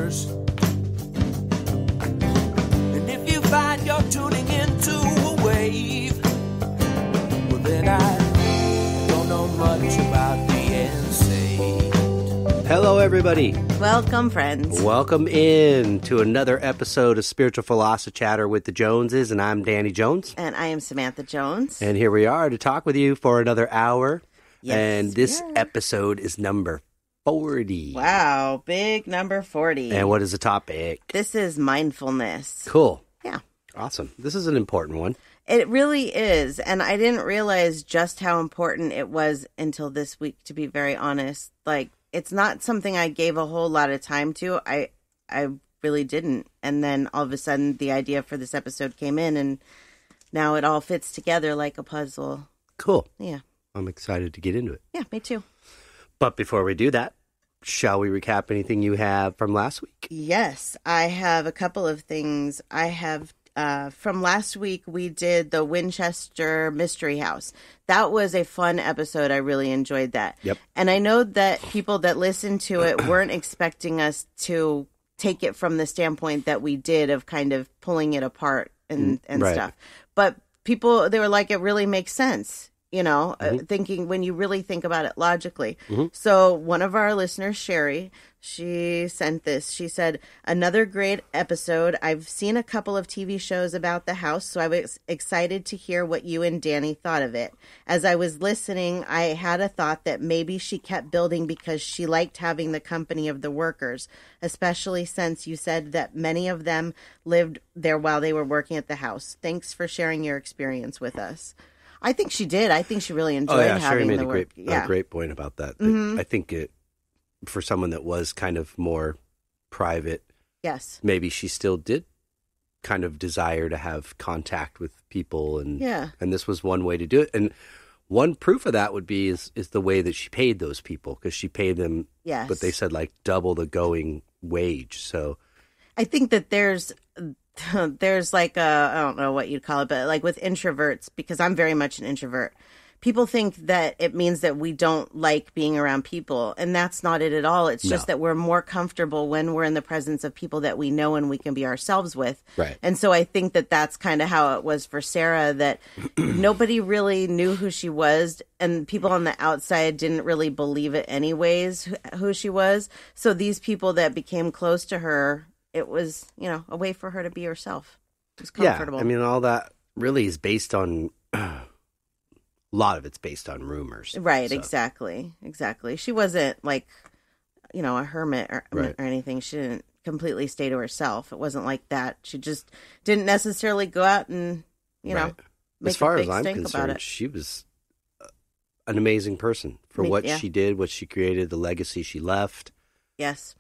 workers. And if you find you're tuning into a wave, well then I don't know much about being saved. Hello, everybody. Welcome, friends. Welcome in to another episode of Spiritual Philos-O-Chatter with the Joneses, and I'm Danny Jones. And I am Samantha Jones. And here we are to talk with you for another hour. Yes, and this episode is number 40. Wow, big number 40. And what is the topic? This is mindfulness. Cool. Yeah. Awesome. This is an important one. It really is. And I didn't realize just how important it was until this week, to be very honest. Like, it's not something I gave a whole lot of time to. I really didn't. And then all of a sudden the idea for this episode came in, and now it all fits together like a puzzle. Cool. Yeah. I'm excited to get into it. Yeah, me too. But before we do that, shall we recap anything you have from last week? Yes, I have a couple of things. I have from last week, we did the Winchester Mystery House. That was a fun episode. I really enjoyed that. Yep. And I know that people that listened to it weren't expecting us to take it from the standpoint that we did of kind of pulling it apart and right. stuff. But people, they were like, it really makes sense. You know, thinking when you really think about it logically. So one of our listeners, Sherry, she sent this. She said, another great episode. I've seen a couple of TV shows about the house, so I was excited to hear what you and Danny thought of it. As I was listening, I had a thought that maybe she kept building because she liked having the company of the workers, especially since you said that many of them lived there while they were working at the house. Thanks for sharing your experience with us. I think she did. I think she really enjoyed having Sherry made the work. a great point about that. I think it, for someone that was kind of more private, yes, maybe she still did kind of desire to have contact with people, and this was one way to do it. And one proof of that would be is the way that she paid those people, because she paid them, but they said like double the going wage. So I think that there's like I don't know what you'd call it, but like with introverts, because I'm very much an introvert, people think that it means that we don't like being around people, and that's not it at all. It's just that we're more comfortable when we're in the presence of people that we know and we can be ourselves with. Right. And so I think that that's kind of how it was for Sarah, that nobody really knew who she was, and people on the outside didn't really believe it anyways, who she was. So these people that became close to her, it was, you know, a way for her to be herself. It was comfortable. Yeah, I mean, all that really is based on, a lot of it's based on rumors. Right, so. Exactly. She wasn't like, you know, a hermit or anything. She didn't completely stay to herself. It wasn't like that. She just didn't necessarily go out and, you know, make as far a big as I'm stink about concerned, it. she was an amazing person for what she did, what she created, the legacy she left. Yes.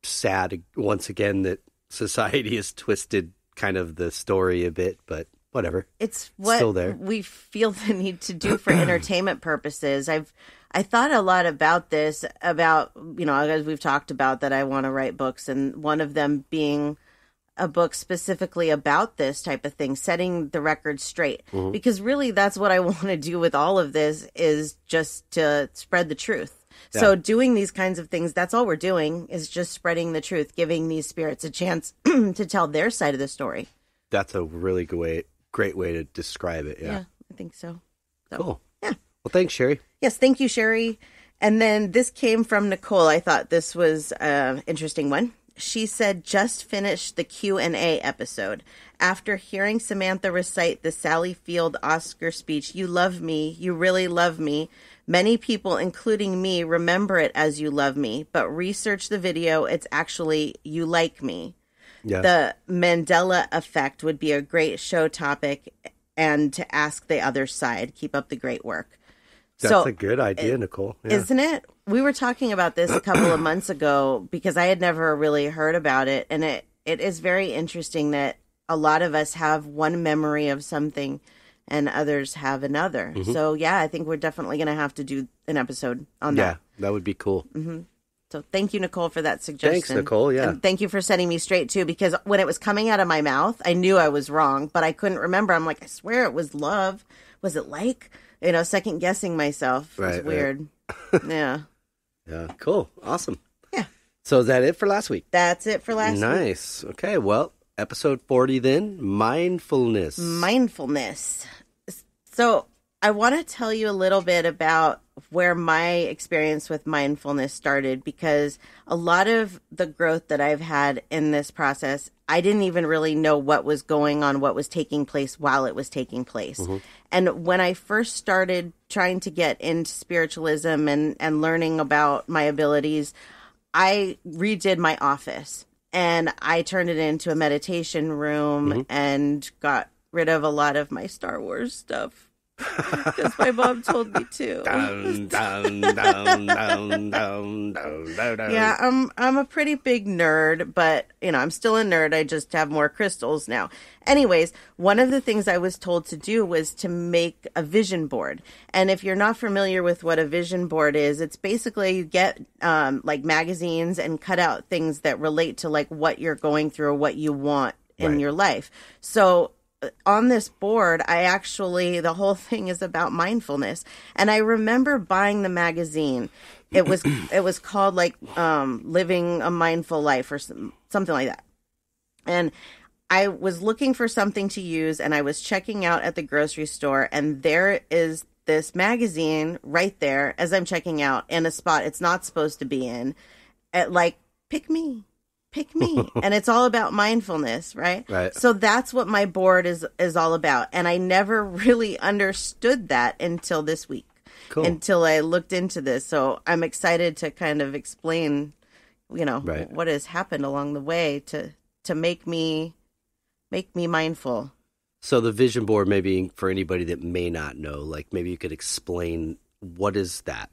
Sad once again that society has twisted kind of the story a bit, but whatever. It's what still there. We feel the need to do for entertainment purposes. I thought a lot about this, about, you know, as we've talked about, that I want to write books, and one of them being a book specifically about this type of thing, setting the record straight. Because really that's what I want to do with all of this, is just to spread the truth. Yeah. So doing these kinds of things, that's all we're doing, is just spreading the truth, giving these spirits a chance to tell their side of the story. That's a really great way to describe it. Yeah, I think so. Cool. Yeah. Well, thanks, Sherry. Yes, thank you, Sherry. And then this came from Nicole. I thought this was an interesting one. She said, just finished the Q&A episode. After hearing Samantha recite the Sally Field Oscar speech, "You love me, you really love me," many people, including me, remember it as "You love me," but research the video, it's actually "You like me." Yeah. The Mandela effect would be a great show topic, and to ask the other side. Keep up the great work. That's a good idea, Nicole. Yeah. Isn't it? We were talking about this a couple of months ago because I had never really heard about it. And it is very interesting that a lot of us have one memory of something and others have another. So, yeah, I think we're definitely going to have to do an episode on that. Yeah, that would be cool. So thank you, Nicole, for that suggestion. Thanks, Nicole, yeah. And thank you for setting me straight, too, because when it was coming out of my mouth, I knew I was wrong, but I couldn't remember. I'm like, I swear it was love. Was it like? You know, second guessing myself. It was weird. Yeah. Yeah, cool. Awesome. Yeah. So is that it for last week? That's it for last week. Nice. Okay, well, episode 40 then, mindfulness. Mindfulness. So I want to tell you a little bit about where my experience with mindfulness started, because a lot of the growth that I've had in this process, I didn't even really know what was going on, what was taking place while it was taking place. Mm-hmm. And when I first started trying to get into spiritualism and learning about my abilities, I redid my office and I turned it into a meditation room and got rid of a lot of my Star Wars stuff. Because my mom told me to. Yeah, I'm a pretty big nerd, but I'm still a nerd. I just have more crystals now. Anyways, one of the things I was told to do was to make a vision board. And if you're not familiar with what a vision board is, it's basically you get like magazines and cut out things that relate to like what you're going through or what you want in your life. So on this board, the whole thing is about mindfulness. And I remember buying the magazine. It was called like Living a Mindful Life or something like that. And I was looking for something to use, and I was checking out at the grocery store, and there is this magazine right there as I'm checking out in a spot it's not supposed to be in. Like, pick me. And it's all about mindfulness, right? Right. So that's what my board is all about. And I never really understood that until this week. Cool. Until I looked into this. So I'm excited to kind of explain, what has happened along the way to make me mindful. So the vision board, maybe for anybody that may not know, like maybe you could explain, what is that?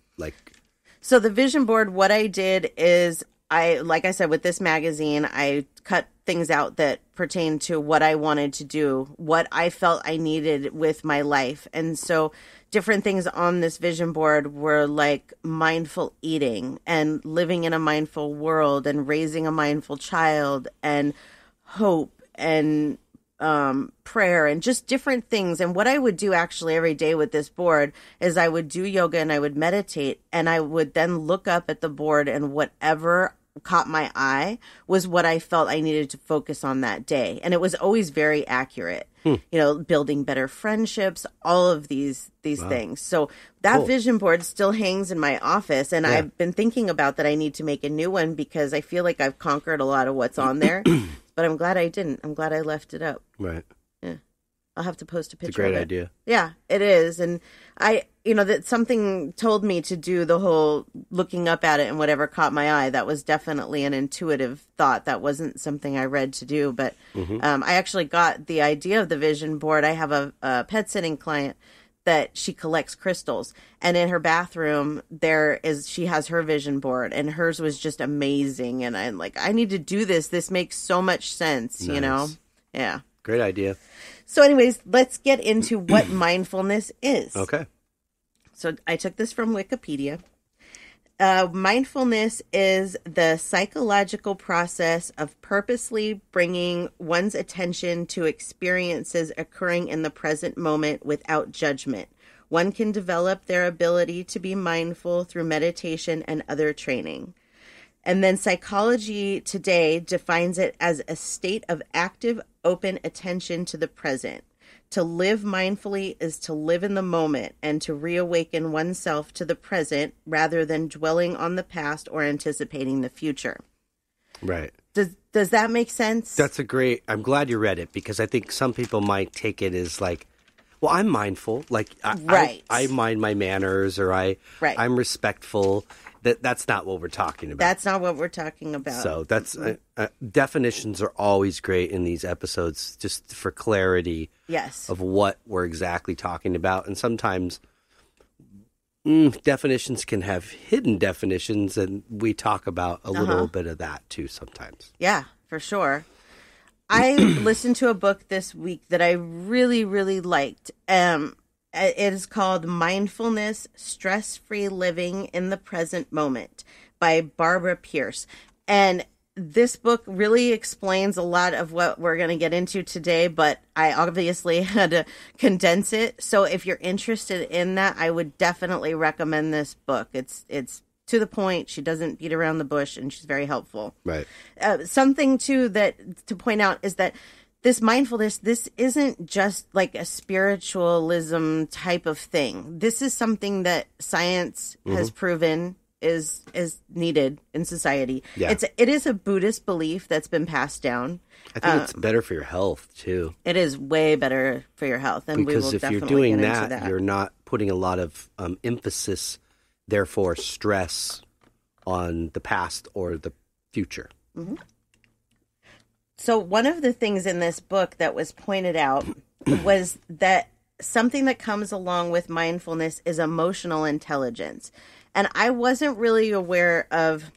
So the vision board, what I did is like I said, with this magazine, I cut things out that pertain to what I wanted to do, what I felt I needed with my life. And so different things on this vision board were like mindful eating and living in a mindful world and raising a mindful child and hope and prayer and just different things. And what I would do actually every day with this board is I would do yoga and I would meditate, and I would then look up at the board, and whatever caught my eye was what I felt I needed to focus on that day. And it was always very accurate, building better friendships, all of these things. So that vision board still hangs in my office. And I've been thinking about that. I need to make a new one because I feel like I've conquered a lot of what's on there, but I'm glad I didn't. I'm glad I left it up. Right. Yeah. I'll have to post a picture. It's a great of it. idea. Yeah, it is. And that something told me to do the whole looking up at it and whatever caught my eye. That was definitely an intuitive thought. That wasn't something I read to do. But I actually got the idea of the vision board. I have a pet sitting client that she collects crystals. And in her bathroom, she has her vision board. And hers was just amazing. And I'm like, I need to do this. This makes so much sense, Nice. Yeah. Great idea. So anyways, let's get into what mindfulness is. Okay. So I took this from Wikipedia. Mindfulness is the psychological process of purposely bringing one's attention to experiences occurring in the present moment without judgment. One can develop their ability to be mindful through meditation and other training. And then Psychology Today defines it as a state of active, open attention to the present. To live mindfully is to live in the moment and to reawaken oneself to the present rather than dwelling on the past or anticipating the future. Right. Does that make sense? I'm glad you read it, because I think some people might take it as like, well, I'm mindful. Like, I mind my manners, or I'm respectful. That's not what we're talking about. That's not what we're talking about. So that's definitions are always great in these episodes, just for clarity. Yes. Of what we're exactly talking about. And sometimes definitions can have hidden definitions, and we talk about a little bit of that too sometimes. Yeah, for sure. I listened to a book this week that I really, really liked. It is called Mindfulness, Stress-Free Living in the Present Moment by Barbara Pierce. And this book really explains a lot of what we're going to get into today, but I obviously had to condense it. So if you're interested in that, I would definitely recommend this book. It's to the point. She doesn't beat around the bush, and she's very helpful. Right. Something too that to point out is that this mindfulness, this isn't just like a spiritualism type of thing. This is something that science has proven is needed in society. Yeah. It is a Buddhist belief that's been passed down. I think it's better for your health too. It is way better for your health, and because we will if definitely you're doing get into that, you're not putting a lot of emphasis, therefore stress, on the past or the future. Mm-hmm. So one of the things in this book that was pointed out was that something that comes along with mindfulness is emotional intelligence. And I wasn't really aware of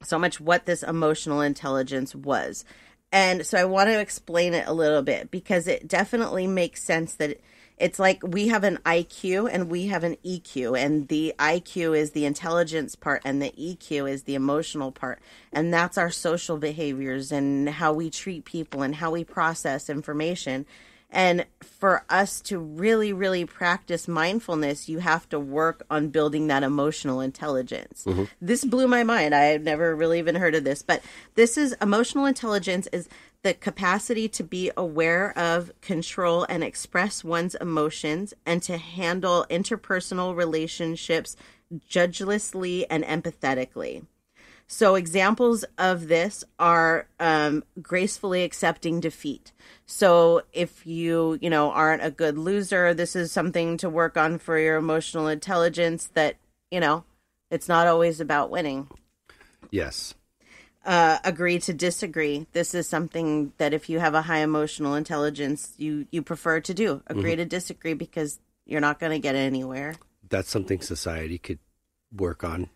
so much what this emotional intelligence was. And so I want to explain it a little bit, because it definitely makes sense that it's like we have an IQ and we have an EQ, and the IQ is the intelligence part and the EQ is the emotional part. And that's our social behaviors and how we treat people and how we process information. And for us to really, really practice mindfulness, you have to work on building that emotional intelligence. Mm-hmm. This blew my mind. I had never really even heard of this, but this is emotional intelligence is the capacity to be aware of, control, and express one's emotions, and to handle interpersonal relationships judgelessly and empathetically. So examples of this are gracefully accepting defeat. So if you aren't a good loser, this is something to work on for your emotional intelligence, that, it's not always about winning. Yes. Agree to disagree. This is something that if you have a high emotional intelligence, you prefer to do. Agree to disagree, because you're not going to get anywhere. That's something society could work on.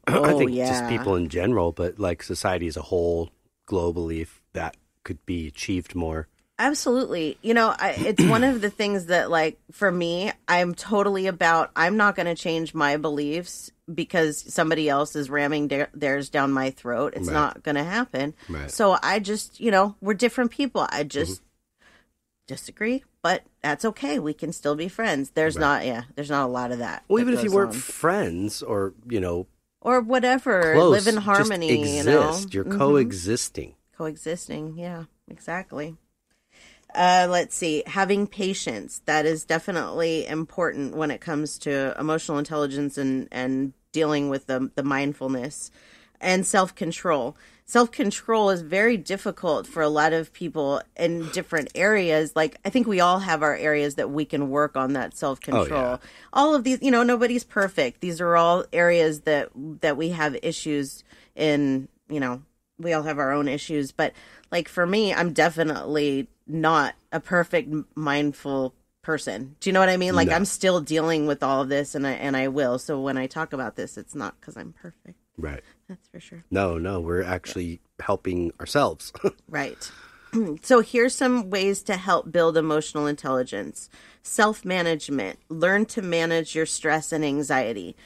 Oh, I think just people in general, but like society as a whole, globally, if that could be achieved more. Absolutely. It's one of the things that, like, for me, I'm totally about, I'm not going to change my beliefs because somebody else is ramming theirs down my throat. It's not going to happen. Right. So I just, we're different people. I just disagree, but that's okay. We can still be friends. There's not a lot of that. Well, even if you weren't friends or, or whatever, close, live in harmony, just exist. You're coexisting. Coexisting. Yeah, exactly. Let's see. Having patience. That is definitely important when it comes to emotional intelligence and dealing with the mindfulness. And self-control. Self-control is very difficult for a lot of people in different areas. Like, I think we all have our areas that we can work on that self-control. Oh, yeah. All of these, nobody's perfect. These are all areas that we have issues in, we all have our own issues. But like for me, I'm definitely not a perfect mindful person. Do you know what I mean? Like, no. I'm still dealing with all of this, and I will. So when I talk about this, it's not because I'm perfect. Right. That's for sure. No, we're actually helping ourselves. Right. So here's some ways to help build emotional intelligence. Self-management. Learn to manage your stress and anxiety.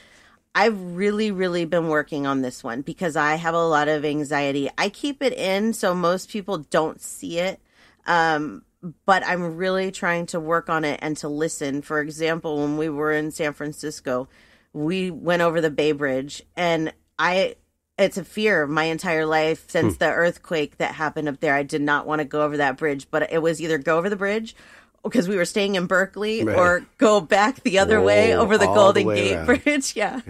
I've really, really been working on this one because I have a lot of anxiety. I keep it in so most people don't see it. But I'm really trying to work on it and to listen. For example, when we were in San Francisco, we went over the Bay Bridge, and it's a fear my entire life since the earthquake that happened up there. I did not want to go over that bridge, but it was either go over the bridge because we were staying in Berkeley or go back the other way over the Golden Gate Bridge. Yeah.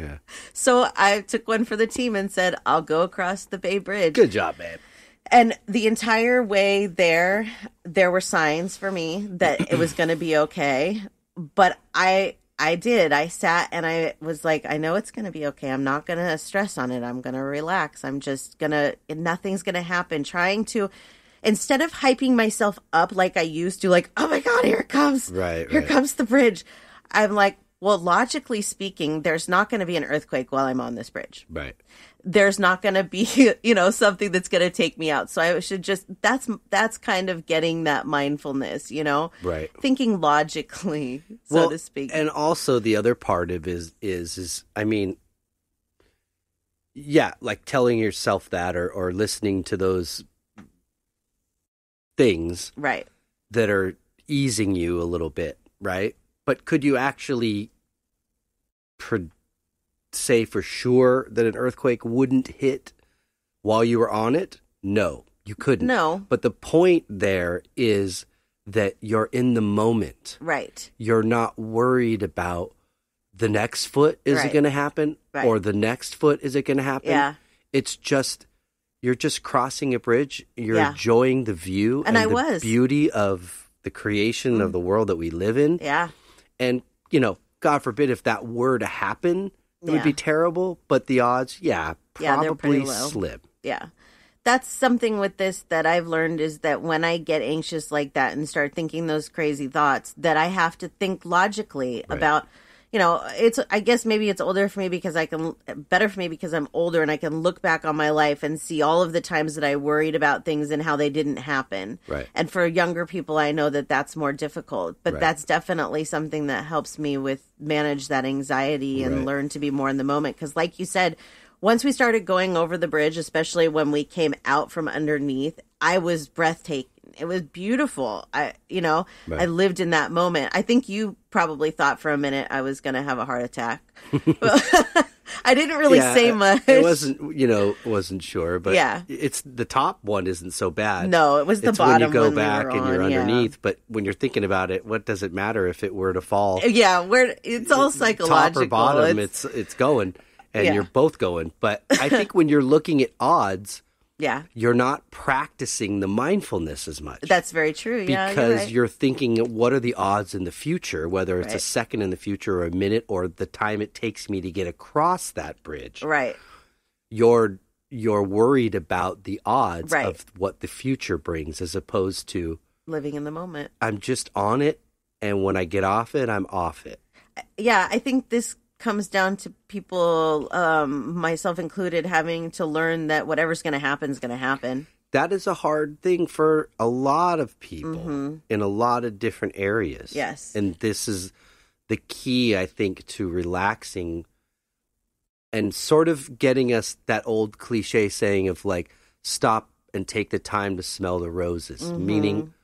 So I took one for the team and said, I'll go across the Bay Bridge. Good job, babe. And the entire way there were signs for me that it was going to be okay. But I did. I sat and I was like, I know it's going to be okay. I'm not going to stress on it. I'm going to relax. I'm just going to, nothing's going to happen. Trying to, instead of hyping myself up like I used to, like, oh my God, here it comes. Here comes the bridge. I'm like, well, logically speaking, there's not going to be an earthquake while I'm on this bridge. Right. There's not going to be, something that's going to take me out. So I should just, that's kind of getting that mindfulness, Right. Thinking logically, so to speak. And also the other part of is, I mean, yeah, like telling yourself that or listening to those things. Right. That are easing you a little bit, right? But could you actually say for sure that an earthquake wouldn't hit while you were on it? No, you couldn't. No. But the point there is that you're in the moment. Right. You're not worried about the next foot, is it going to happen? Right. Or the next foot, is it going to happen? Yeah. It's just, you're just crossing a bridge. You're enjoying the view and the beauty of the creation of the world that we live in. Yeah. And, God forbid if that were to happen, it would be terrible. But the odds, probably slim. Yeah. That's something with this that I've learned is that when I get anxious like that and start thinking those crazy thoughts, that I have to think logically about, I guess maybe it's better for me because I'm older and I can look back on my life and see all of the times that I worried about things and how they didn't happen. Right. And for younger people, I know that that's more difficult, but that's definitely something that helps me with manage that anxiety and learn to be more in the moment. Because like you said, once we started going over the bridge, especially when we came out from underneath, I was breathtaking. It was beautiful. I lived in that moment. I think you probably thought for a minute I was going to have a heart attack. I didn't really say much. It wasn't sure, but it's the top one isn't so bad. No, it was the bottom when you go back and you're underneath. But when you're thinking about it, what does it matter if it were to fall? Yeah, it's all psychological. Top or bottom, it's going, and you're both going. But I think when you're looking at odds, you're not practicing the mindfulness as much. That's very true. Because you're thinking, what are the odds in the future, whether it's a second in the future or a minute or the time it takes me to get across that bridge. Right. You're worried about the odds of what the future brings as opposed to living in the moment. I'm just on it, and when I get off it, I'm off it. Yeah, I think this comes down to people, myself included, having to learn that whatever's going to happen is going to happen. That is a hard thing for a lot of people in a lot of different areas. Yes. And this is the key, I think, to relaxing and sort of getting us that old cliche saying of like, stop and take the time to smell the roses, meaning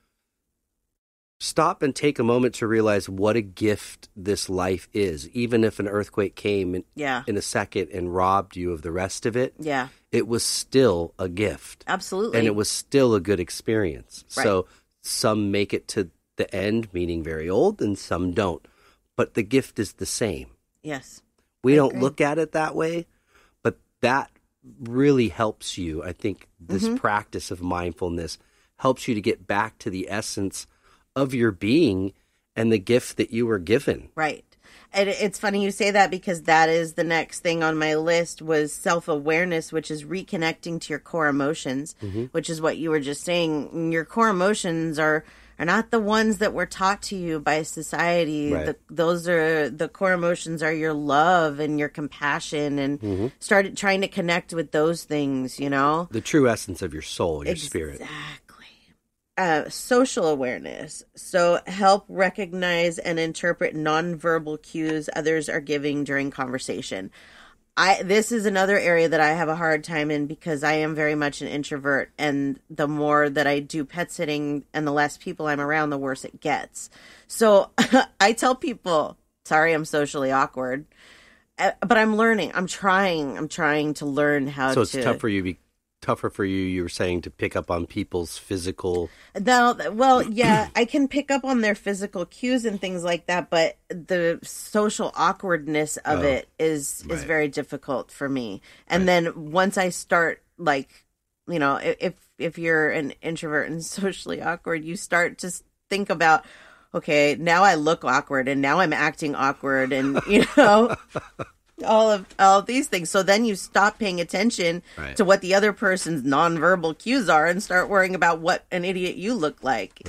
stop and take a moment to realize what a gift this life is. Even if an earthquake came in a second and robbed you of the rest of it, it was still a gift. Absolutely. And it was still a good experience. Right. So some make it to the end, meaning very old, and some don't. But the gift is the same. Yes. We don't look at it that way, but that really helps you. I think this practice of mindfulness helps you to get back to the essence of your being and the gift that you were given. Right. And it's funny you say that because that is the next thing on my list was self-awareness, which is reconnecting to your core emotions, which is what you were just saying. Your core emotions are not the ones that were taught to you by society. Right. The core emotions are your love and your compassion, and started trying to connect with those things, The true essence of your soul, your spirit. Social awareness. So help recognize and interpret nonverbal cues others are giving during conversation. This is another area that I have a hard time in because I am very much an introvert, and the more that I do pet sitting and the less people I'm around, the worse it gets. So I tell people, sorry, I'm socially awkward, but I'm learning. I'm trying to learn how to. So it's tougher for you, you were saying, to pick up on people's physical... I can pick up on their physical cues and things like that, but the social awkwardness of it is very difficult for me. And then once I start, if you're an introvert and socially awkward, you start to think about, okay, now I look awkward and now I'm acting awkward and, all of these things. So then you stop paying attention to what the other person's nonverbal cues are and start worrying about what an idiot you look like,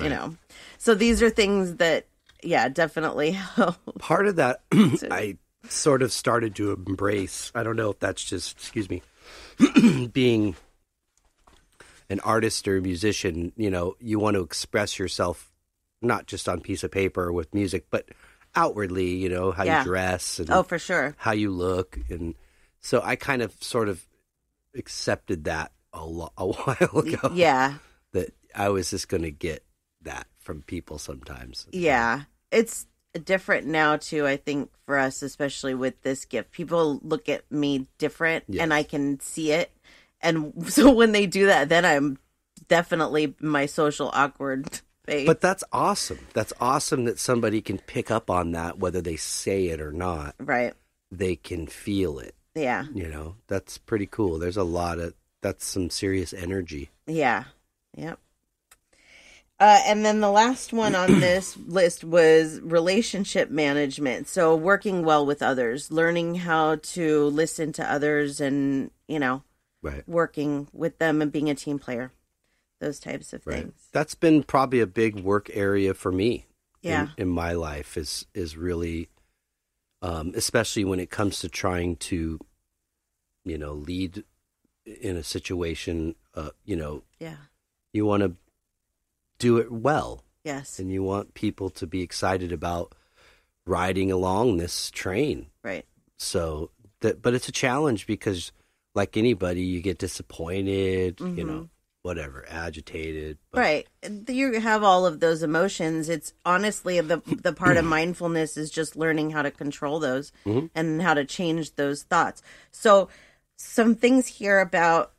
So these are things that, definitely help. Part of that I sort of started to embrace. I don't know if that's just, being an artist or a musician, you want to express yourself not just on piece of paper or with music, but outwardly, how you dress and for sure, how you look. And so I kind of sort of accepted that a while ago. Yeah. That I was just going to get that from people sometimes. Yeah. It's different now too, I think, for us, especially with this gift. People look at me different and I can see it. And so when they do that, then I'm definitely my social awkward phase. But that's awesome. That's awesome that somebody can pick up on that, whether they say it or not. Right. They can feel it. Yeah. That's pretty cool. There's that's some serious energy. Yeah. Yep. And then the last one on this list was relationship management. So working well with others, learning how to listen to others and, right. working with them and being a team player, those types of things. That's been probably a big work area for me in my life is really, especially when it comes to trying to, lead in a situation, you want to do it well. Yes. And you want people to be excited about riding along this train. Right. So but it's a challenge because like anybody, you get disappointed, whatever, agitated. But... Right. You have all of those emotions. It's honestly the part of mindfulness is just learning how to control those and how to change those thoughts. So some things here about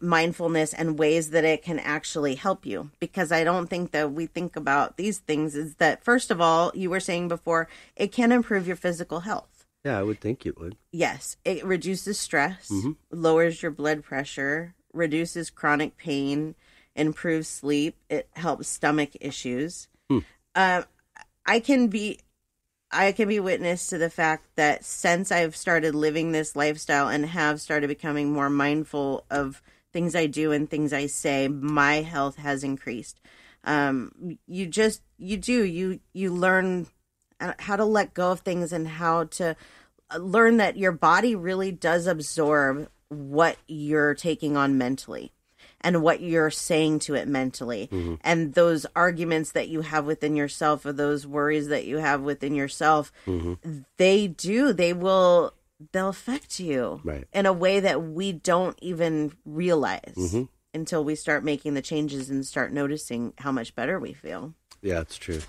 mindfulness and ways that it can actually help you, because I don't think that we think about these things, is that first of all, you were saying before, it can improve your physical health. Yeah, I would think it would. Yes. It reduces stress, lowers your blood pressure, reduces chronic pain, improves sleep. It helps stomach issues. I can be witness to the fact that since I've started living this lifestyle and have started becoming more mindful of things I do and things I say, my health has increased. You learn how to let go of things and how to learn that your body really does absorb what you're taking on mentally and what you're saying to it mentally. And those arguments that you have within yourself or those worries that you have within yourself, they'll affect you in a way that we don't even realize until we start making the changes and start noticing how much better we feel. Yeah, it's true.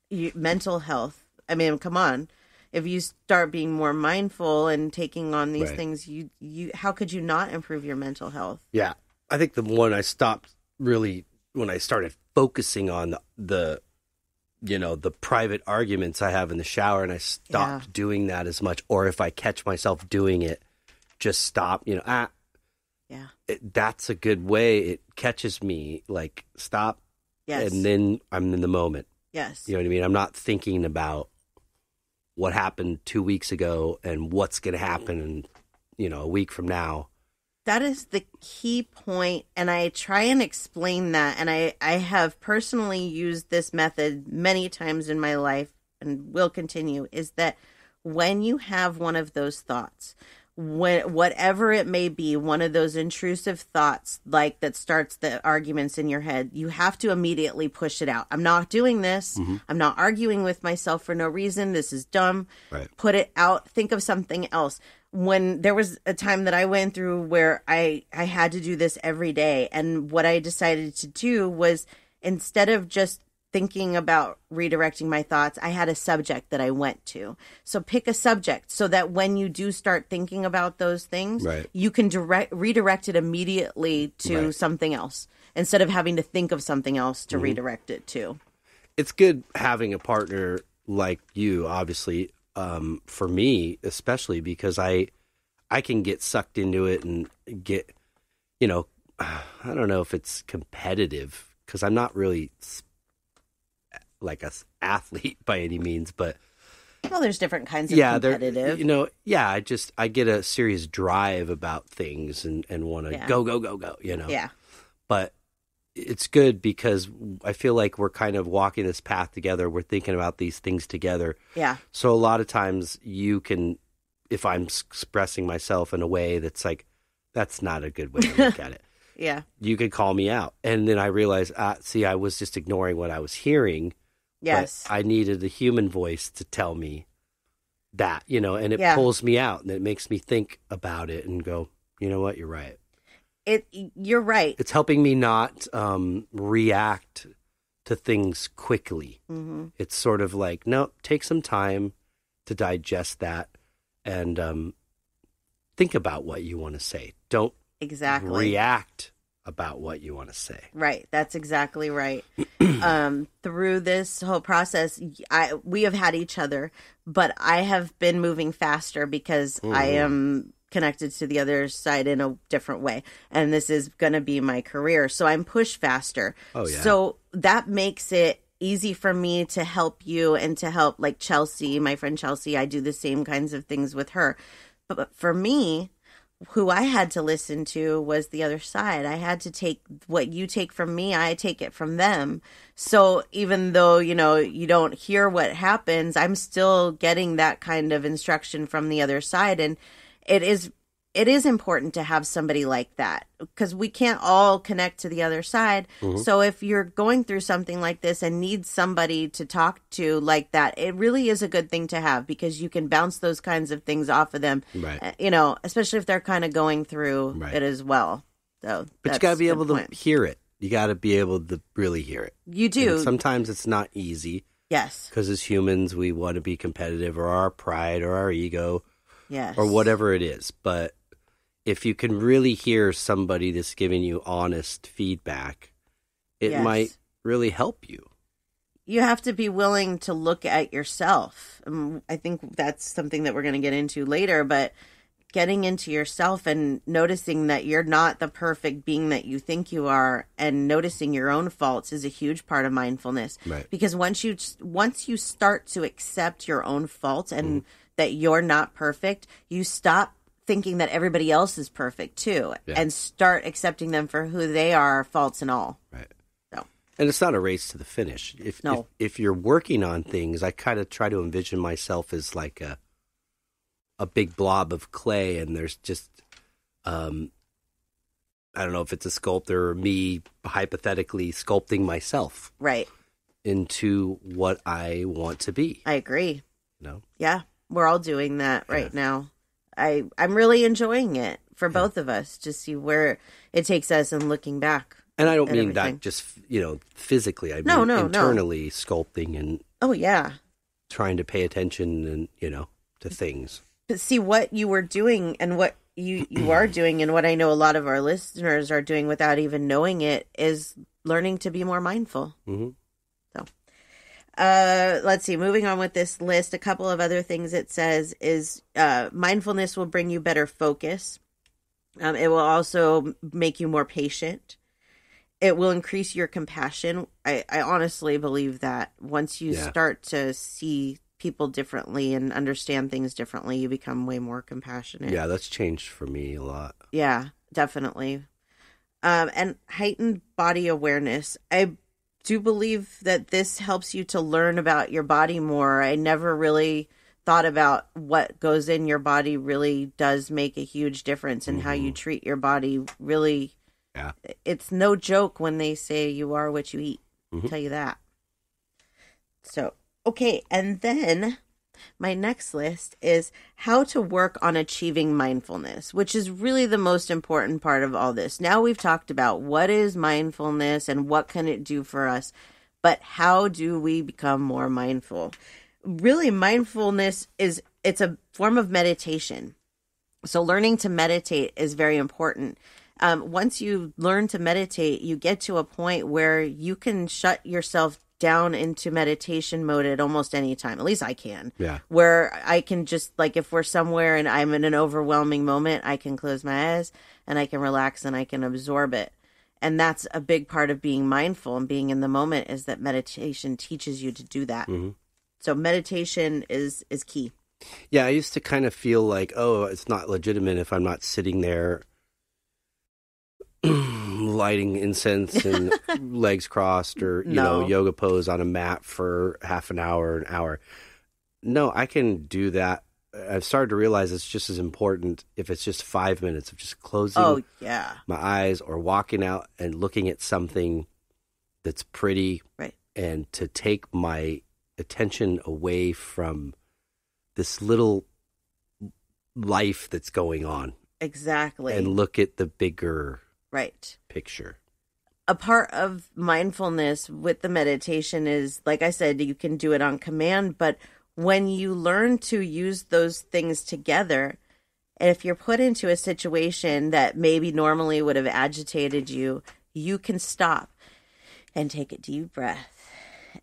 Mental health. I mean, come on. If you start being more mindful and taking on these things, you how could you not improve your mental health? Yeah. I think the one I stopped really when I started focusing on the private arguments I have in the shower, and I stopped doing that as much. Or if I catch myself doing it, just stop, that's a good way. It catches me, like, stop. Yes. And then I'm in the moment. Yes. You know what I mean? I'm not thinking about what happened 2 weeks ago and what's going to happen in, a week from now. That is the key point, and I try and explain that, and I have personally used this method many times in my life and will continue, is that when you have one of those thoughts, whatever it may be, one of those intrusive thoughts like that starts the arguments in your head, you have to immediately push it out. I'm not doing this. I'm not arguing with myself for no reason. This is dumb. Right. Put it out. Think of something else. When there was a time that I went through where I had to do this every day, and what I decided to do was, instead of just thinking about redirecting my thoughts, I had a subject that I went to. So pick a subject so that when you do start thinking about those things, you can redirect it immediately to something else instead of having to think of something else to redirect it to. It's good having a partner like you, obviously. For me, especially because I can get sucked into it and get, I don't know if it's competitive, because I'm not really like a athlete by any means, but well, there's different kinds of competitive. I get a serious drive about things and want to go, Yeah. But it's good because I feel like we're kind of walking this path together. We're thinking about these things together. Yeah. So a lot of times you can, if I'm expressing myself in a way that's like, that's not a good way to look at it. Yeah. You could call me out. And then I realized, I was just ignoring what I was hearing. Yes. But I needed a human voice to tell me that, and it pulls me out and it makes me think about it and go, you know what, you're right. You're right. It's helping me not react to things quickly. It's sort of like, no, take some time to digest that and think about what you want to say. Don't react about what you want to say. Right. That's exactly right. Through this whole process, we have had each other, but I have been moving faster because I am connected to the other side in a different way. And this is going to be my career. So I'm pushed faster. Oh, yeah. So that makes it easy for me to help you and to help like Chelsea, my friend Chelsea. I do the same kinds of things with her. But for me, who I had to listen to was the other side. I had to take what you take from me, I take it from them. So even though, you know, you don't hear what happens, I'm still getting that kind of instruction from the other side. And it is important to have somebody like that because we can't all connect to the other side. So if you're going through something like this and need somebody to talk to like that, it really is a good thing to have because you can bounce those kinds of things off of them, you know, especially if they're kind of going through it as well. So, but you got to be able to hear it. You got to be able to really hear it. You do. And sometimes it's not easy. Yes. Because as humans, we want to be competitive or our pride or our ego. Yes. Or whatever it is. But if you can really hear somebody that's giving you honest feedback, it might really help you. You have to be willing to look at yourself. I think that's something that we're going to get into later, but getting into yourself and noticing that you're not the perfect being that you think you are and noticing your own faults is a huge part of mindfulness. Right. Because once you start to accept your own faults and that you're not perfect, you stop thinking that everybody else is perfect too and start accepting them for who they are, faults and all. Right. So. And it's not a race to the finish. If you're working on things, I kind of try to envision myself as like a big blob of clay, and there's just I don't know if it's a sculptor or me hypothetically sculpting myself into what I want to be. I agree. No? Yeah. We're all doing that right now. I'm really enjoying it for both of us to see where it takes us and looking back. And I don't mean that just, you know, physically. I mean internally sculpting and trying to pay attention and, you know, to things. But see what you were doing and what you are doing and what I know a lot of our listeners are doing without even knowing it is learning to be more mindful. So. Let's see, moving on with this list, a couple of other things it says is mindfulness will bring you better focus. It will also make you more patient. It will increase your compassion. I honestly believe that once you start to see people differently and understand things differently, you become way more compassionate. Yeah, that's changed for me a lot. Yeah, definitely. And heightened body awareness. I do believe that this helps you to learn about your body more. I never really thought about what goes in your body really does make a huge difference in how you treat your body. Really, it's no joke when they say you are what you eat. I'll tell you that. So, okay. And then my next list is how to work on achieving mindfulness, which is really the most important part of all this. Now we've talked about what is mindfulness and what can it do for us, but how do we become more mindful? Really, mindfulness it's a form of meditation. So learning to meditate is very important. Once you learn to meditate, you get to a point where you can shut yourself down into meditation mode at almost any time. At least I can. Yeah. Where I can just, like, if we're somewhere and I'm in an overwhelming moment, I can close my eyes and I can relax and I can absorb it. And that's a big part of being mindful and being in the moment is that meditation teaches you to do that. So meditation is key. Yeah, I used to kind of feel like, oh, it's not legitimate if I'm not sitting there lighting incense and legs crossed or, you know, yoga pose on a mat for half an hour. No, I can do that. I've started to realize it's just as important if it's just 5 minutes of just closing my eyes or walking out and looking at something that's pretty and to take my attention away from this little life that's going on. Exactly. And look at the bigger right picture. a part of mindfulness with the meditation is, like I said, you can do it on command, but when you learn to use those things together, if you're put into a situation that maybe normally would have agitated you, you can stop and take a deep breath,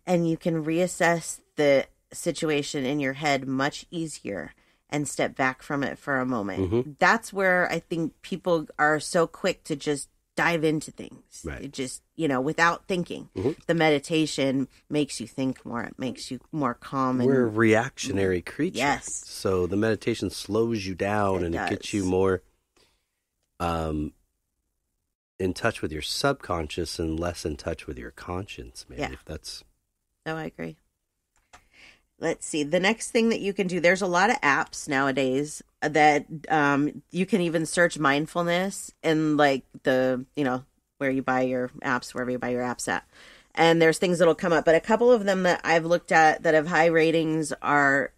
and you can reassess the situation in your head much easier and step back from it for a moment. Mm-hmm. That's where I think people are so quick to just dive into things. Right. It just, without thinking. Mm-hmm. The meditation makes you think more. It makes you more calm. We're a reactionary creature. Yes. So the meditation slows you down and it gets you more in touch with your subconscious and less in touch with your conscience, maybe. Yeah. If that's... No, I agree. Let's see. The next thing that you can do, there's a lot of apps nowadays that you can even search mindfulness in like the, where you buy your apps, wherever you buy your apps at. And there's things that'll come up. But a couple of them that I've looked at that have high ratings are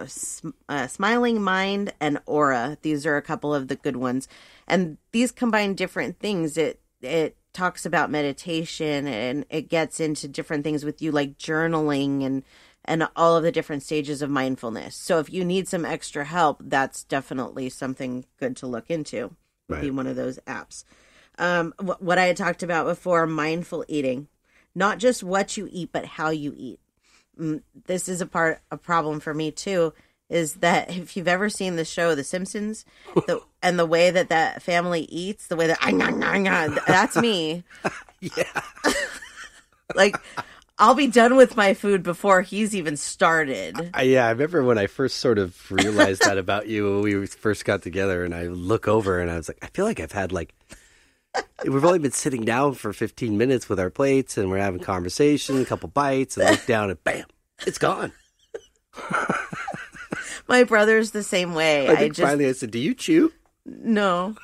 Smiling Mind and Aura. These are a couple of the good ones. And these combine different things. It talks about meditation, and it gets into different things with you, like journaling and all of the different stages of mindfulness. So if you need some extra help, that's definitely something good to look into. Would be one of those apps. What I had talked about before, mindful eating, not just what you eat, but how you eat. This is a problem for me too, is that if you've ever seen the show The Simpsons, and the way that family eats, the way that that's me. Yeah. Like, I'll be done with my food before he's even started. I remember when I first sort of realized that about you when we first got together, and I look over and I was like, I feel like I've had we've only been sitting down for 15 minutes with our plates, and we're having conversation, a couple bites, and look down and bam, it's gone. My brother's the same way. Finally I said, do you chew? No.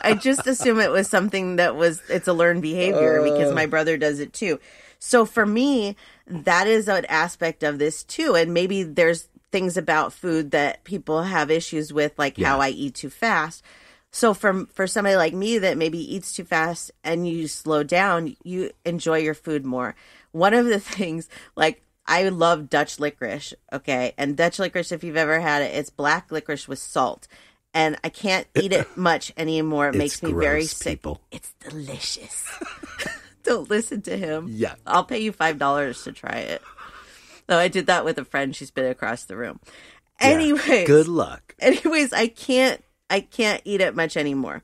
I just assume it was something it's a learned behavior because my brother does it too. So for me, that is an aspect of this too. And maybe there's things about food that people have issues with, like how I eat too fast. So for somebody like me that maybe eats too fast and you slow down, you enjoy your food more. One of the things, I love Dutch licorice, okay? And Dutch licorice, if you've ever had it, it's black licorice with salt. And I can't eat it much anymore. It makes me very sick. People. It's delicious. Don't listen to him. Yeah. I'll pay you $5 to try it. So I did that with a friend. She's been across the room. Anyways. Good luck. Anyways, I can't eat it much anymore.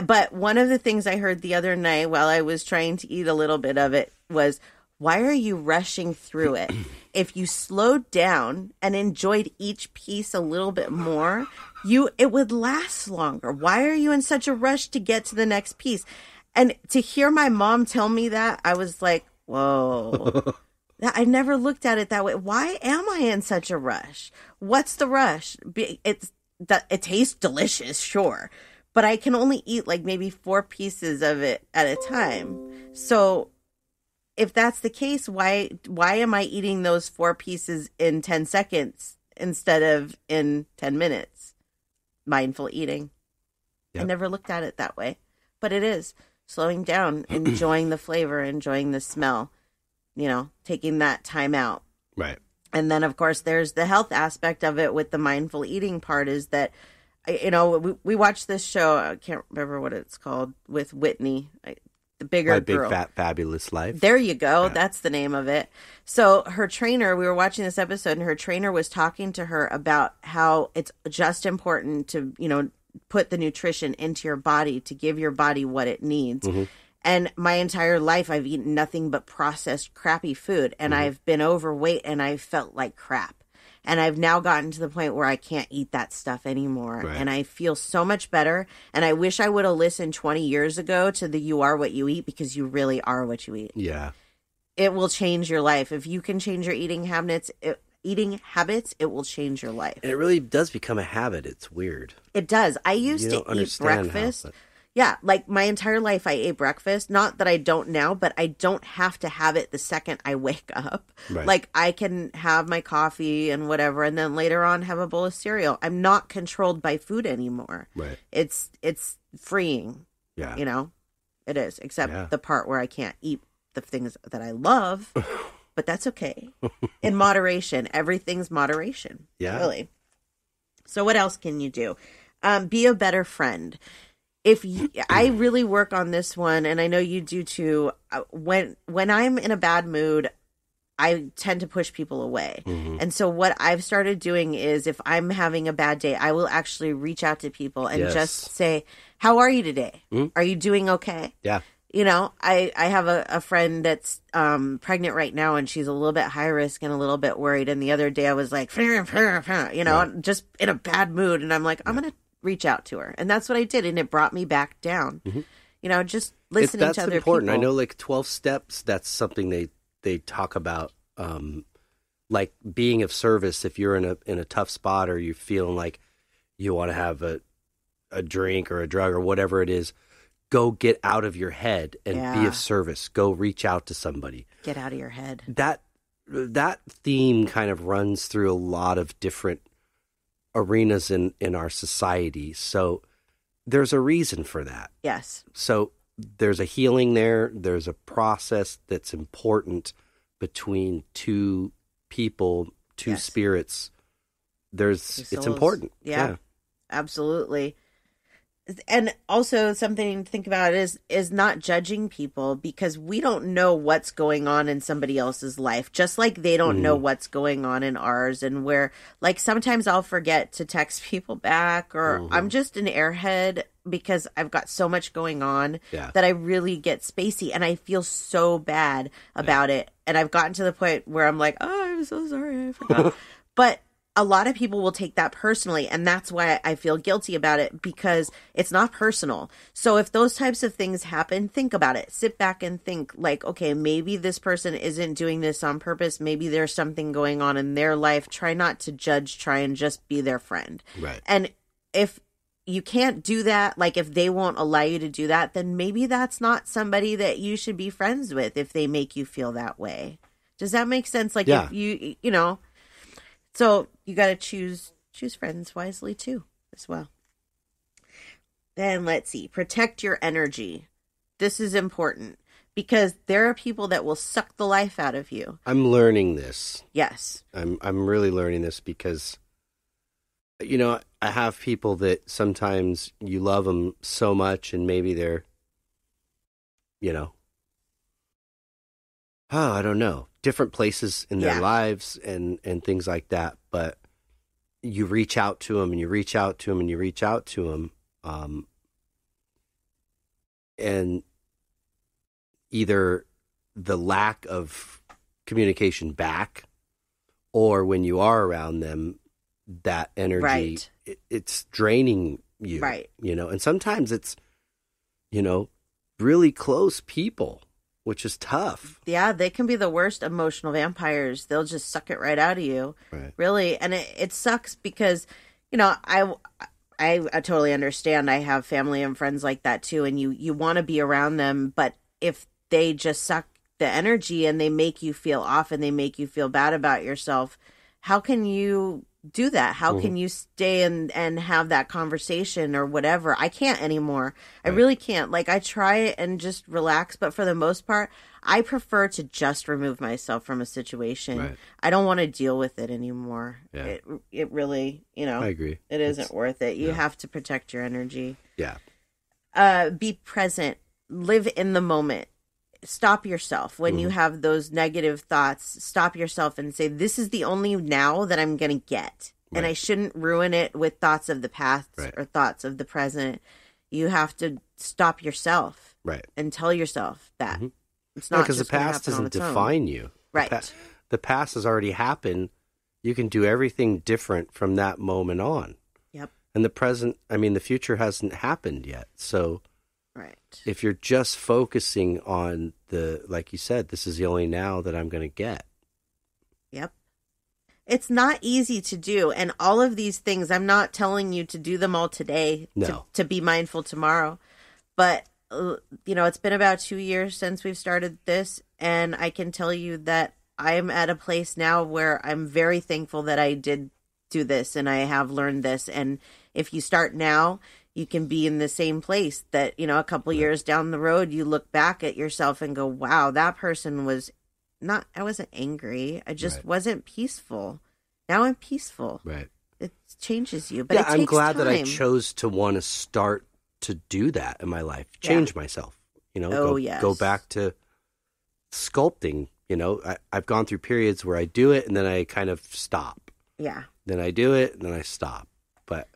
But one of the things I heard the other night while I was trying to eat a little bit of it was, why are you rushing through it? If you slowed down and enjoyed each piece a little bit more, it would last longer. Why are you in such a rush to get to the next piece? And to hear my mom tell me that, I was like, whoa. I never looked at it that way. Why am I in such a rush? What's the rush? It tastes delicious, sure. But I can only eat maybe 4 pieces of it at a time. So if that's the case, why am I eating those 4 pieces in 10 seconds instead of in 10 minutes? Mindful eating. Yep. I never looked at it that way. But it is. Slowing down, enjoying the flavor, enjoying the smell, taking that time out. Right. And then, of course, there's the health aspect of it with the mindful eating part is that, we watched this show, I can't remember what it's called, with Whitney, the bigger My girl. Big Fat Fabulous Life. There you go. Yeah. That's the name of it. So her trainer, we were watching this episode, and her trainer was talking to her about how it's just important to, put the nutrition into your body to give your body what it needs. Mm-hmm. And my entire life, I've eaten nothing but processed, crappy food. And I've been overweight and I felt like crap. And I've now gotten to the point where I can't eat that stuff anymore. Right. And I feel so much better. And I wish I would have listened 20 years ago to the you are what you eat, because you really are what you eat. Yeah. It will change your life. If you can change your eating habits, it will change your life. And it really does become a habit. It's weird. It does. I used to eat breakfast. Yeah, my entire life I ate breakfast. Not that I don't now, but I don't have to have it the second I wake up. Right. I can have my coffee and whatever, and then later on have a bowl of cereal. I'm not controlled by food anymore. Right. It's freeing. Yeah. It is, except the part where I can't eat the things that I love, but that's okay. In moderation. Everything's moderation. Yeah. Really. So what else can you do? Be a better friend. I really work on this one, and I know you do too. When I'm in a bad mood, I tend to push people away. Mm-hmm. And so what I've started doing is if I'm having a bad day, I will actually reach out to people and just say, how are you today? Mm-hmm. Are you doing okay? Yeah. You know, I have a friend that's pregnant right now, and she's a little bit high risk and a little bit worried. And the other day I was like, just in a bad mood. And I'm like, I'm going to reach out to her. And that's what I did. And it brought me back down. Mm-hmm. You know, just listening to other people. That's important. I know like 12 steps, that's something they talk about, like being of service. If you're in a tough spot or you're feeling like you want to have a drink or a drug or whatever it is, go get out of your head and be of service. Go reach out to somebody. Get out of your head. That theme kind of runs through a lot of different arenas in our society. So there's a reason for that. Yes. So there's a healing there. There's a process that's important between two people, two spirits. It's important. Yeah, absolutely. And also something to think about is not judging people, because we don't know what's going on in somebody else's life, just like they don't know what's going on in ours. And where, like, sometimes I'll forget to text people back, or I'm just an airhead because I've got so much going on that I really get spacey, and I feel so bad about it. And I've gotten to the point where I'm like, oh, I'm so sorry, I forgot. But a lot of people will take that personally, and that's why I feel guilty about it, because it's not personal. So if those types of things happen, think about it. Sit back and think like, okay, maybe this person isn't doing this on purpose. Maybe there's something going on in their life. Try not to judge. Try and just be their friend. Right. And if you can't do that, like if they won't allow you to do that, then maybe that's not somebody that you should be friends with if they make you feel that way. Does that make sense? Like if you know... So you got to choose friends wisely too, as well. Then let's see, protect your energy. This is important because there are people that will suck the life out of you. I'm learning this. Yes. I'm really learning this because, you know, I have people that sometimes you love them so much and maybe they're, you know, I don't know, different places in their lives and things like that. But you reach out to them and you reach out to them and you reach out to them. And either the lack of communication back or when you are around them, that energy, it's draining you, you know, and sometimes it's, you know, really close people, which is tough. Yeah, they can be the worst emotional vampires. They'll just suck it right out of you. Right. Really. And it sucks because, you know, I totally understand. I have family and friends like that too. And you want to be around them. But if they just suck the energy and they make you feel off and they make you feel bad about yourself, how can you do that? How can you stay and have that conversation or whatever? I can't anymore. I really can't. Like, I try and just relax, but for the most part, I prefer to just remove myself from a situation. Right. I don't want to deal with it anymore. Yeah. It really, you know, I agree. It isn't worth it. You have to protect your energy. Yeah. Be present. Live in the moment. Stop yourself when you have those negative thoughts. Stop yourself and say, this is the only now that I'm going to get. Right. And I shouldn't ruin it with thoughts of the past or thoughts of the present. You have to stop yourself and tell yourself that. It's not because the past doesn't define you. Right. The past has already happened. You can do everything different from that moment on. Yep. And the present, I mean, the future hasn't happened yet. So if you're just focusing on like you said, this is the only now that I'm going to get. Yep. It's not easy to do. And all of these things, I'm not telling you to do them all today to be mindful tomorrow. But, you know, it's been about 2 years since we've started this. And I can tell you that I'm at a place now where I'm very thankful that I did do this and I have learned this. And if you start now, You can be in the same place that, you know, a couple years down the road, you look back at yourself and go, wow, that person was not, I wasn't angry. I just wasn't peaceful. Now I'm peaceful. Right. It changes you, but it takes I'm glad time. that I chose to want to start to do that in my life, change myself, you know, go back to sculpting. You know, I've gone through periods where I do it and then I kind of stop. Yeah. Then I do it and then I stop. But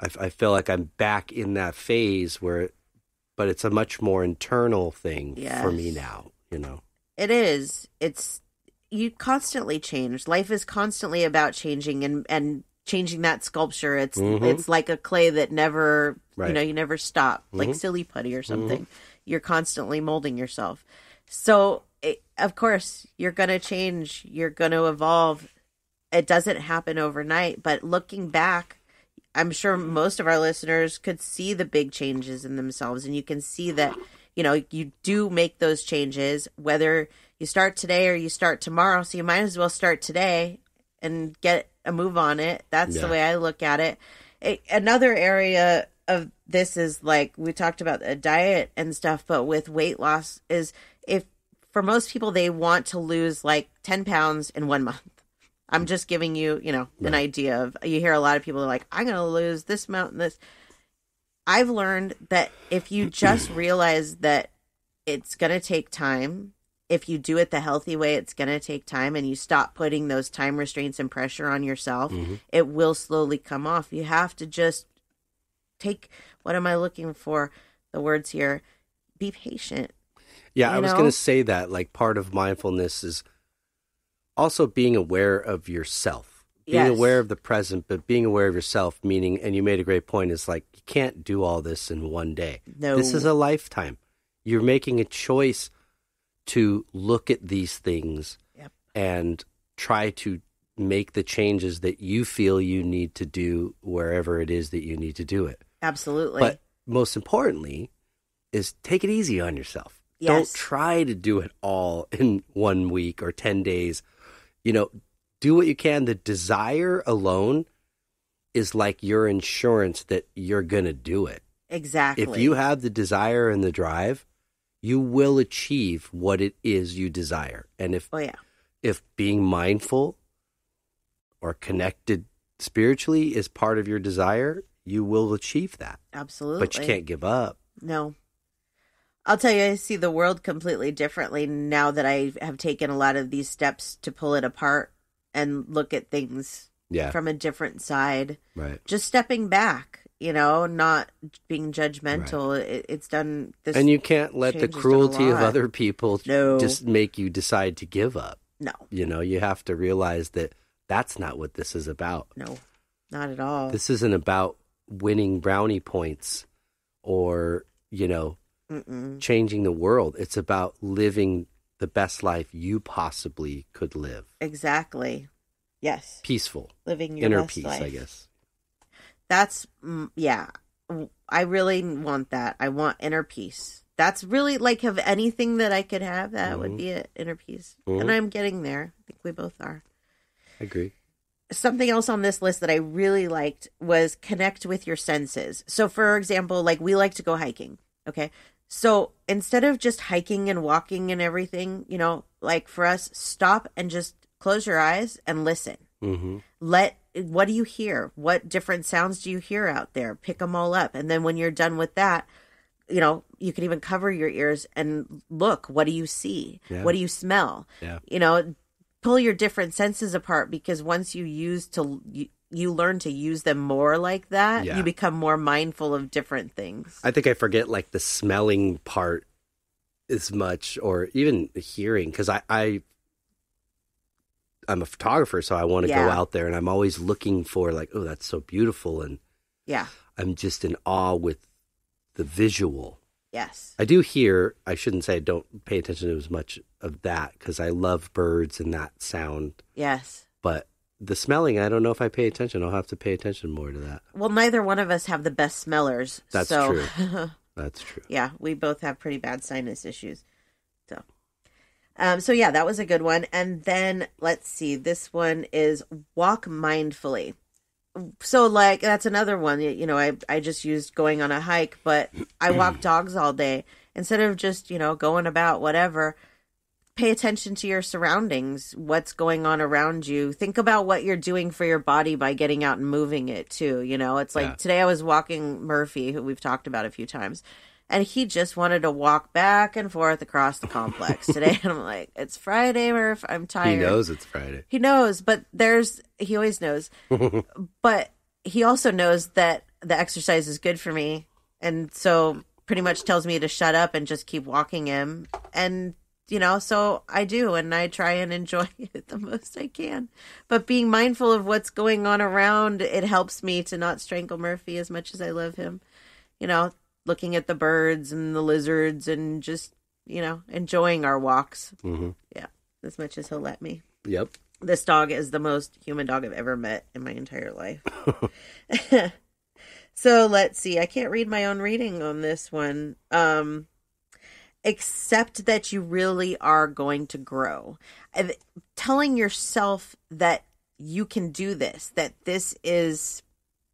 I feel like I'm back in that phase but it's a much more internal thing for me now, you know. It is. You constantly change. Life is constantly about changing and changing that sculpture. It's like a clay that never, you know, you never stop, like silly putty or something. You're constantly molding yourself. So, of course, you're going to change. You're going to evolve. It doesn't happen overnight, but looking back, I'm sure most of our listeners could see the big changes in themselves, and you can see that, you know, you do make those changes, whether you start today or you start tomorrow. So you might as well start today and get a move on it. That's the way I look at it. Another area of this is, like, we talked about a diet and stuff, but with weight loss is, if for most people, they want to lose like 10 pounds in 1 month. I'm just giving you, you know, an idea of, you hear a lot of people are like, I'm going to lose this amount and this. I've learned that if you just realize that it's going to take time, if you do it the healthy way, it's going to take time, and you stop putting those time restraints and pressure on yourself, it will slowly come off. You have to just take, what am I looking for? The words here, be patient. Yeah, I was going to say that, like, part of mindfulness is also being aware of yourself, being aware of the present, but being aware of yourself, meaning, and you made a great point, is like, you can't do all this in one day. No. This is a lifetime. You're making a choice to look at these things and try to make the changes that you feel you need to do wherever it is that you need to do it. Absolutely. But most importantly is take it easy on yourself. Don't try to do it all in 1 week or 10 days. You know, do what you can. The desire alone is like your insurance that you're going to do it. Exactly. If you have the desire and the drive, you will achieve what it is you desire. And if being mindful or connected spiritually is part of your desire, you will achieve that. Absolutely. But you can't give up. No. I'll tell you, I see the world completely differently now that I have taken a lot of these steps to pull it apart and look at things from a different side. Right. Just stepping back, you know, not being judgmental. Right. It's done this. And you can't let the cruelty of other people just make you decide to give up. No. You know, you have to realize that that's not what this is about. No, not at all. This isn't about winning brownie points or, you know, changing the world. It's about living the best life you possibly could live. Exactly. Yes. Peaceful. Living your inner best peace, life. I guess. That's, I really want that. I want inner peace. That's really, like, of anything that I could have, that would be it, inner peace. And I'm getting there. I think we both are. I agree. Something else on this list that I really liked was connect with your senses. So, for example, like, we like to go hiking. Okay. So instead of just hiking and walking and everything, you know, like, for us, stop and just close your eyes and listen. What do you hear? What different sounds do you hear out there? Pick them all up. And then when you're done with that, you know, you can even cover your ears and look, what do you see? Yeah. What do you smell? Yeah. You know, pull your different senses apart, because once you you learn to use them more like that, you become more mindful of different things. I think I forget, like, the smelling part as much, or even hearing, because I'm a photographer, so I want to go out there, and I'm always looking for, like, oh, that's so beautiful, and I'm just in awe with the visual. Yes. I do hear, I shouldn't say I don't pay attention to as much of that, because I love birds and that sound. Yes. But the smelling, I don't know if I pay attention. I'll have to pay attention more to that. Well, neither one of us have the best smellers. That's true. That's true. Yeah, we both have pretty bad sinus issues. So yeah, that was a good one. And then let's see. This one is walk mindfully. So like, that's another one, you know, I just used going on a hike, but I walk dogs all day. Instead of just, you know, going about whatever, pay attention to your surroundings, what's going on around you. Think about what you're doing for your body by getting out and moving it too. You know, it's like today I was walking Murphy, who we've talked about a few times, and he just wanted to walk back and forth across the complex today. And I'm like, it's Friday, Murph. I'm tired. He knows it's Friday. He knows, but he always knows. But he also knows that the exercise is good for me. And so pretty much tells me to shut up and just keep walking him. And you know, so I do, and I try and enjoy it the most I can. But being mindful of what's going on around, it helps me to not strangle Murphy as much as I love him. You know, looking at the birds and the lizards and just, you know, enjoying our walks. Mm-hmm. Yeah, as much as he'll let me. Yep. This dog is the most human dog I've ever met in my entire life. So let's see. I can't read my own reading on this one. Accept that you really are going to grow. Telling yourself that you can do this, that this is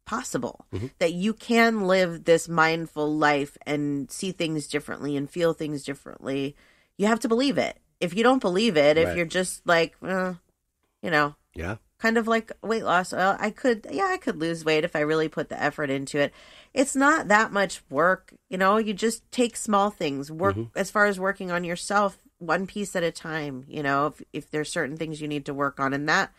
possible, that you can live this mindful life and see things differently and feel things differently. You have to believe it. If you don't believe it, if you're just like, you know, kind of like weight loss. Well, I could lose weight if I really put the effort into it. It's not that much work. You know, you just take small things, work as far as working on yourself, one piece at a time, you know, if there's certain things you need to work on. And that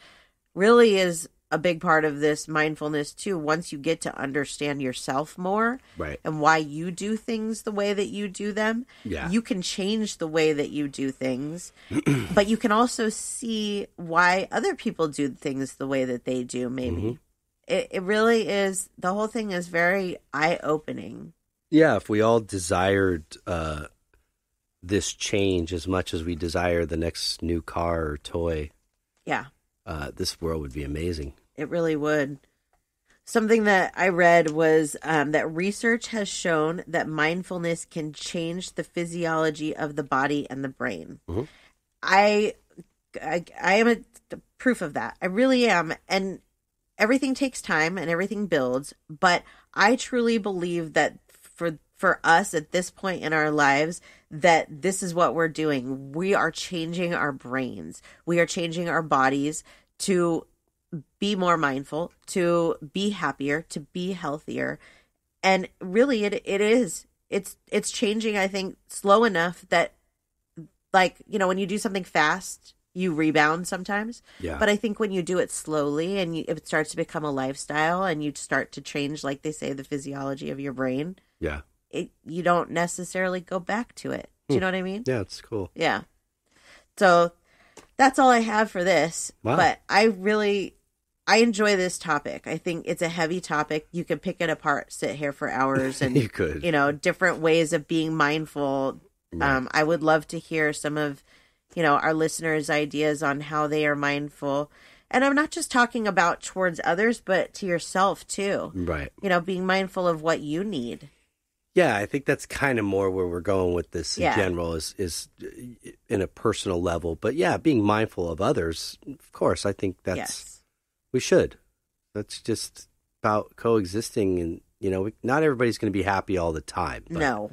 really is a big part of this mindfulness too. Once you get to understand yourself more and why you do things the way that you do them, you can change the way that you do things, but you can also see why other people do things the way that they do. Maybe it really is. The whole thing is very eye-opening. Yeah. If we all desired, this change as much as we desire the next new car or toy. Yeah. This world would be amazing. It really would. Something that I read was that research has shown that mindfulness can change the physiology of the body and the brain. I am a proof of that. I really am. And everything takes time and everything builds. But I truly believe that for us at this point in our lives, that this is what we're doing. We are changing our brains. We are changing our bodies to be more mindful, to be happier, to be healthier. And really it's changing, I think, slow enough that, like, you know, when you do something fast, you rebound sometimes. Yeah. But I think when you do it slowly and it starts to become a lifestyle and you start to change, like they say, the physiology of your brain. Yeah. You don't necessarily go back to it. Do you know what I mean? Yeah, it's cool. Yeah. So that's all I have for this. Wow. But I enjoy this topic. I think it's a heavy topic. You could pick it apart, sit here for hours, and you could, you know, different ways of being mindful. Right. I would love to hear some of, you know, our listeners' ideas on how they are mindful. And I'm not just talking about towards others, but to yourself too. Right. You know, being mindful of what you need. Yeah, I think that's kind of more where we're going with this in general is in a personal level. But yeah, being mindful of others, of course, I think we should. That's just about coexisting. And, you know, not everybody's going to be happy all the time. But no.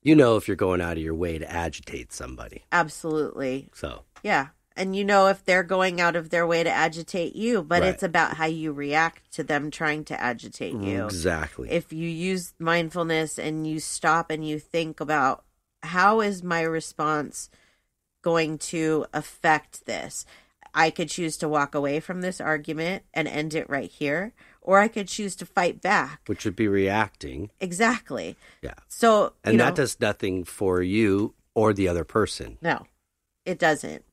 You know, if you're going out of your way to agitate somebody. Absolutely. So. Yeah. And you know if they're going out of their way to agitate you, but it's about how you react to them trying to agitate you. Exactly. If you use mindfulness and you stop and you think about how is my response going to affect this? I could choose to walk away from this argument and end it right here, or I could choose to fight back. Which would be reacting. Exactly. Yeah. So, and that does nothing for you or the other person. No, it doesn't.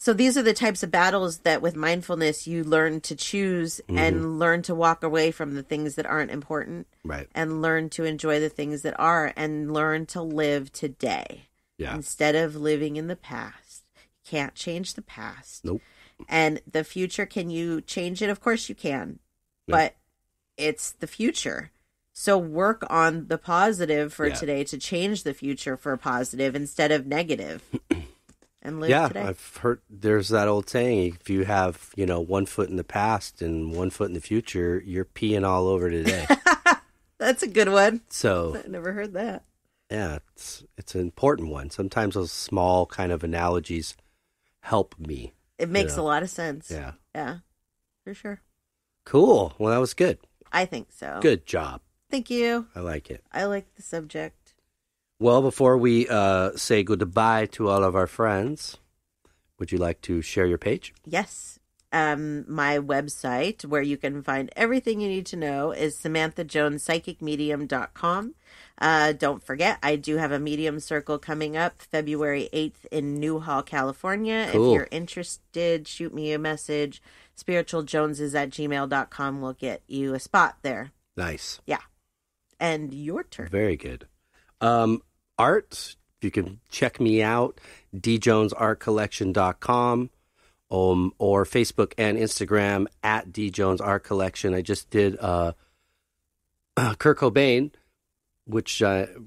So these are the types of battles that with mindfulness you learn to choose and learn to walk away from the things that aren't important. Right. And learn to enjoy the things that are and learn to live today. Yeah. Instead of living in the past. You can't change the past. Nope. And the future, can you change it? Of course you can. Yep. But it's the future. So work on the positive for today to change the future for positive instead of negative. and live today. I've heard there's that old saying, if you have, 1 foot in the past and 1 foot in the future, you're peeing all over today. That's a good one. So I never heard that. Yeah, it's an important one. Sometimes those small kind of analogies help me. It makes a lot of sense. Yeah. Yeah, for sure. Cool. Well, that was good. I think so. Good job. Thank you. I like it. I like the subject. Well, before we say goodbye to all of our friends, would you like to share your page? Yes. My website, where you can find everything you need to know, is SamanthaJonesPsychicMedium.com. Don't forget, I do have a medium circle coming up February 8th in Newhall, California. Cool. If you're interested, shoot me a message. SpiritualJoneses@gmail.com will get you a spot there. Nice. Yeah. And your turn. Very good. Art, you can check me out, djonesartcollection.com, or Facebook and Instagram at djonesartcollection. I just did Kurt Cobain, which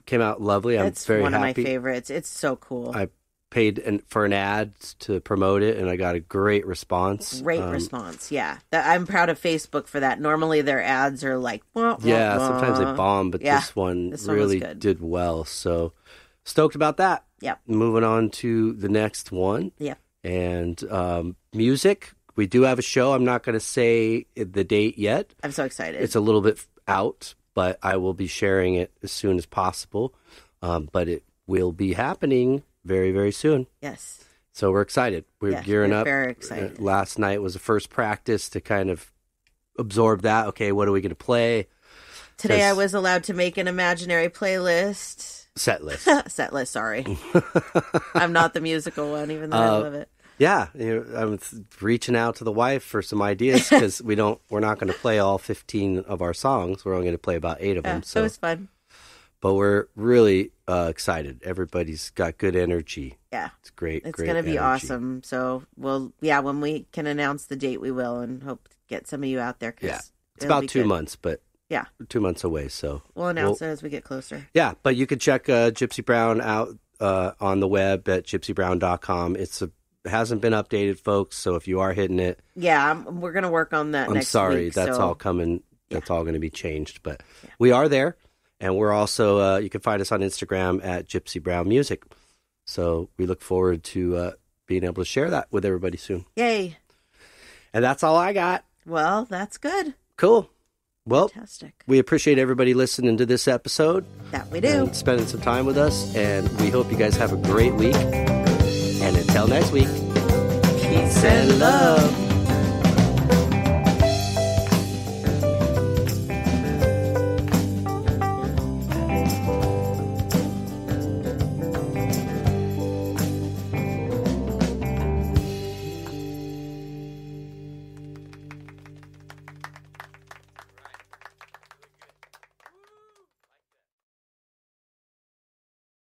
came out lovely. I'm very happy. It's one of my favorites. It's so cool. I paid for an ad to promote it, and I got a great response. Great response, yeah. I'm proud of Facebook for that. Normally their ads are like, wah, wah, yeah, wah. sometimes they bomb, but this one really did well. So stoked about that. Yep. Moving on to the next one. Yep. And music, we do have a show. I'm not going to say the date yet. I'm so excited. It's a little bit out, but I will be sharing it as soon as possible. But it will be happening very, very soon. Yes. So we're excited. We're gearing up. Very excited. Last night was the first practice to kind of absorb that. Okay, what are we going to play? Today I was allowed to make an imaginary playlist. Set list. Set list, sorry. I'm not the musical one, even though I love it. Yeah, I'm reaching out to the wife for some ideas because we're not going to play all 15 of our songs. We're only going to play about 8 of them. So it was fun. But we're really excited. Everybody's got good energy. Yeah. It's great. It's going to be awesome. So when we can announce the date, we will, and hope to get some of you out there. Yeah. It's about 2 months, but 2 months away. So we'll announce it as we get closer. Yeah. But you can check Gypsy Brown out on the web at gypsybrown.com. It hasn't been updated, folks. So if you are hitting it. Yeah. We're going to work on that next week. I'm sorry. That's all coming. That's all going to be changed. But we are there. And we're also, you can find us on Instagram at Gypsy Brown Music. So we look forward to being able to share that with everybody soon. Yay. And that's all I got. Well, that's good. Cool. Well, fantastic. We appreciate everybody listening to this episode. That we do. And spending some time with us. And we hope you guys have a great week. And until next week, peace and love.